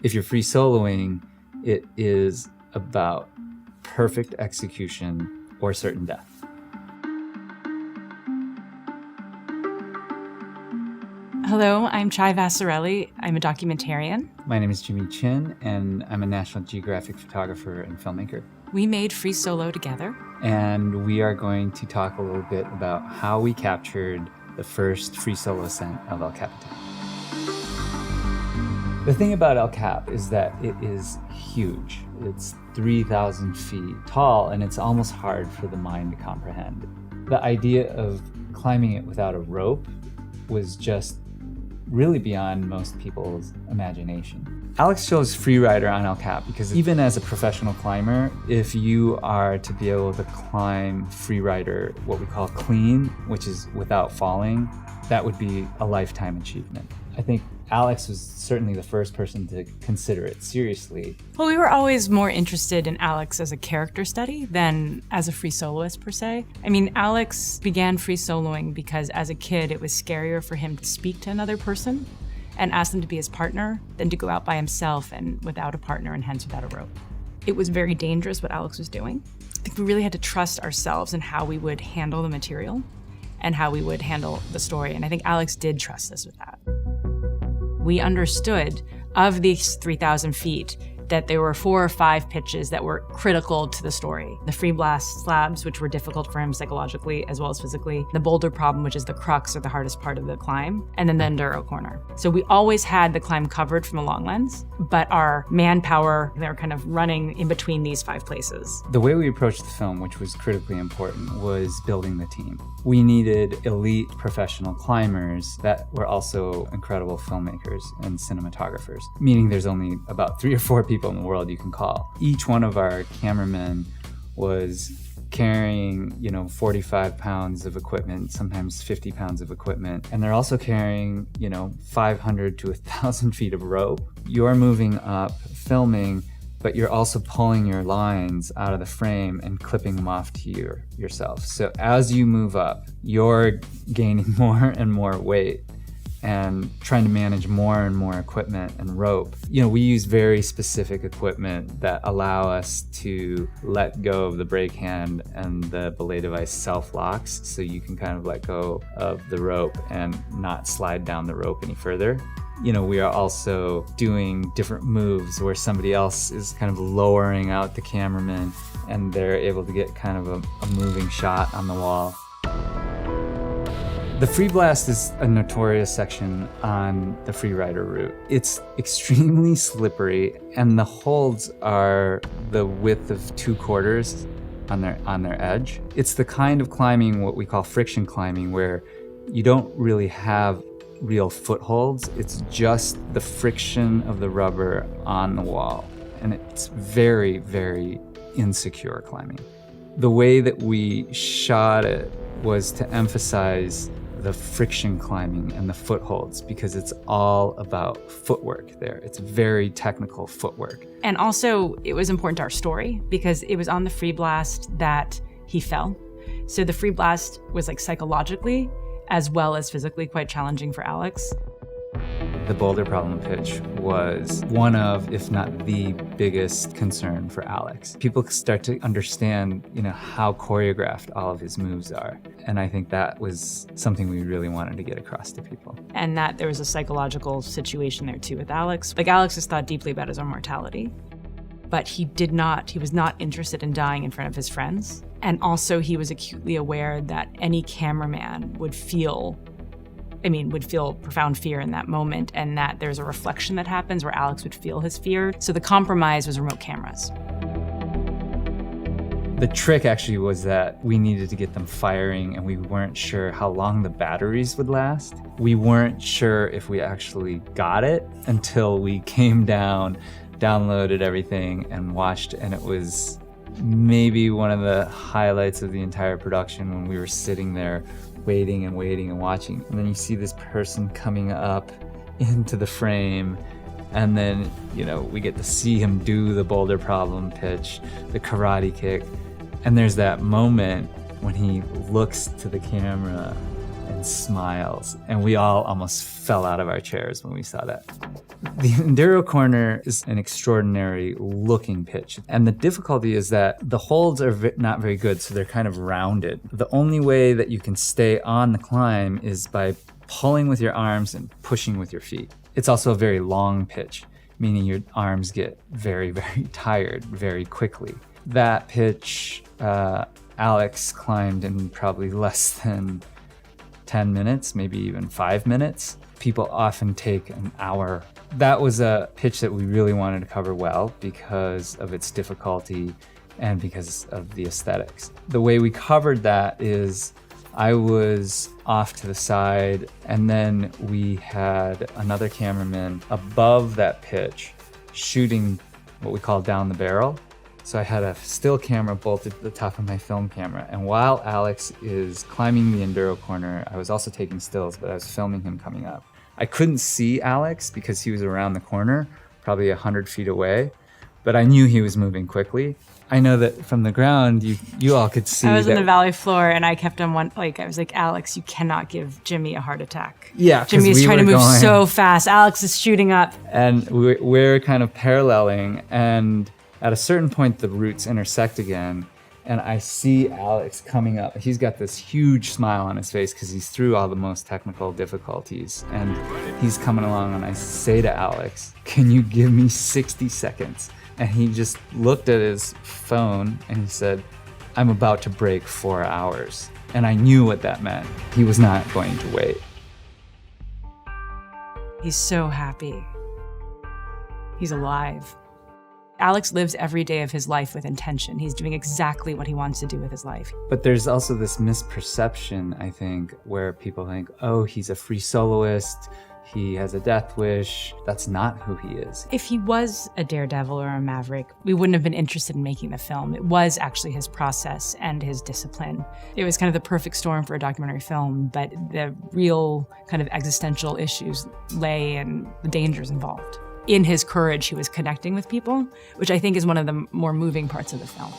If you're free soloing, it is about perfect execution or certain death. Hello, I'm Chai Vassarelli. I'm a documentarian. My name is Jimmy Chin, and I'm a National Geographic photographer and filmmaker. We made Free Solo together. And we are going to talk a little bit about how we captured the first free solo ascent of El Capitan. The thing about El Cap is that it is huge. It's 3,000 feet tall, and it's almost hard for the mind to comprehend. The idea of climbing it without a rope was just really beyond most people's imagination. Alex chose freerider on El Cap because even as a professional climber, if you are to be able to climb freerider, what we call clean, which is without falling, that would be a lifetime achievement. I think Alex was certainly the first person to consider it seriously. Well, we were always more interested in Alex as a character study than as a free soloist per se. I mean, Alex began free soloing because as a kid, it was scarier for him to speak to another person and ask them to be his partner than to go out by himself and without a partner and hence without a rope. It was very dangerous what Alex was doing. I think we really had to trust ourselves in how we would handle the material and how we would handle the story. And I think Alex did trust us with that. We understood of these 3,000 feet that there were 4 or 5 pitches that were critical to the story. The Freeblast slabs, which were difficult for him psychologically as well as physically. The boulder problem, which is the crux or the hardest part of the climb. And then the Enduro Corner. So we always had the climb covered from a long lens, but our manpower, they were kind of running in between these 5 places. The way we approached the film, which was critically important, was building the team. We needed elite professional climbers that were also incredible filmmakers and cinematographers, meaning there's only about 3 or 4 people in the world you can call. Each one of our cameramen was carrying, 45 pounds of equipment, sometimes 50 pounds of equipment. And they're also carrying, 500 to 1,000 feet of rope. You're moving up, filming, but you're also pulling your lines out of the frame and clipping them off to yourself. So as you move up, you're gaining more and more weight and trying to manage more and more equipment and rope. We use very specific equipment that allow us to let go of the brake hand and the belay device self-locks, so you can kind of let go of the rope and not slide down the rope any further. We are also doing different moves where somebody else is kind of lowering out the cameraman and they're able to get kind of a moving shot on the wall. The Freeblast is a notorious section on the freerider route. It's extremely slippery, and the holds are the width of 2 quarters on their edge. It's the kind of climbing, what we call friction climbing, where you don't really have real footholds. It's just the friction of the rubber on the wall, and it's very, very insecure climbing. The way that we shot it was to emphasize the friction climbing and the footholds, because it's all about footwork there. It's very technical footwork. And also, it was important to our story because it was on the Freeblast that he fell. So the Freeblast was psychologically as well as physically quite challenging for Alex. The boulder problem pitch was one of, if not the biggest concern for Alex. People start to understand, how choreographed all of his moves are. And I think that was something we really wanted to get across to people. And that there was a psychological situation there too with Alex. Alex has thought deeply about his own mortality, but he was not interested in dying in front of his friends. And also he was acutely aware that any cameraman would feel profound fear in that moment, and that there's a reflection that happens where Alex would feel his fear. So the compromise was remote cameras. The trick actually was that we needed to get them firing, and we weren't sure how long the batteries would last. We weren't sure if we actually got it until we came down, downloaded everything, and watched, and it was maybe one of the highlights of the entire production when we were sitting there waiting and watching. And then you see this person coming up into the frame, and then, we get to see him do the boulder problem pitch, the karate kick. And there's that moment when he looks to the camera and smiles. And we all almost fell out of our chairs when we saw that. The Enduro Corner is an extraordinary looking pitch. And the difficulty is that the holds are not very good, so they're kind of rounded. The only way that you can stay on the climb is by pulling with your arms and pushing with your feet. It's also a very long pitch, meaning your arms get very, very tired very quickly. That pitch, Alex climbed in probably less than 10 minutes, maybe even 5 minutes. People often take an hour. That was a pitch that we really wanted to cover well because of its difficulty and because of the aesthetics. The way we covered that is I was off to the side, and then we had another cameraman above that pitch shooting what we call down the barrel. So I had a still camera bolted to the top of my film camera. And while Alex is climbing the Enduro Corner, I was also taking stills, but I was filming him coming up. I couldn't see Alex because he was around the corner, probably 100 feet away, but I knew he was moving quickly. I know that from the ground, you all could see. I was on the valley floor, and I kept on I was like, Alex, you cannot give Jimmy a heart attack. Yeah, Jimmy is trying to move so fast. Alex is shooting up. And we're kind of paralleling, and at a certain point, the routes intersect again, and I see Alex coming up. He's got this huge smile on his face because he's through all the most technical difficulties, and he's coming along, and I say to Alex, can you give me 60 seconds? And he just looked at his phone and he said, I'm about to break 4 hours. And I knew what that meant. He was not going to wait. He's so happy. He's alive. Alex lives every day of his life with intention. He's doing exactly what he wants to do with his life. But there's also this misperception, I think, where people think, oh, he's a free soloist, he has a death wish. That's not who he is. If he was a daredevil or a maverick, we wouldn't have been interested in making the film. It was actually his process and his discipline. It was kind of the perfect storm for a documentary film, but the real kind of existential issues lay in the dangers involved. In his courage, he was connecting with people, which I think is one of the more moving parts of the film.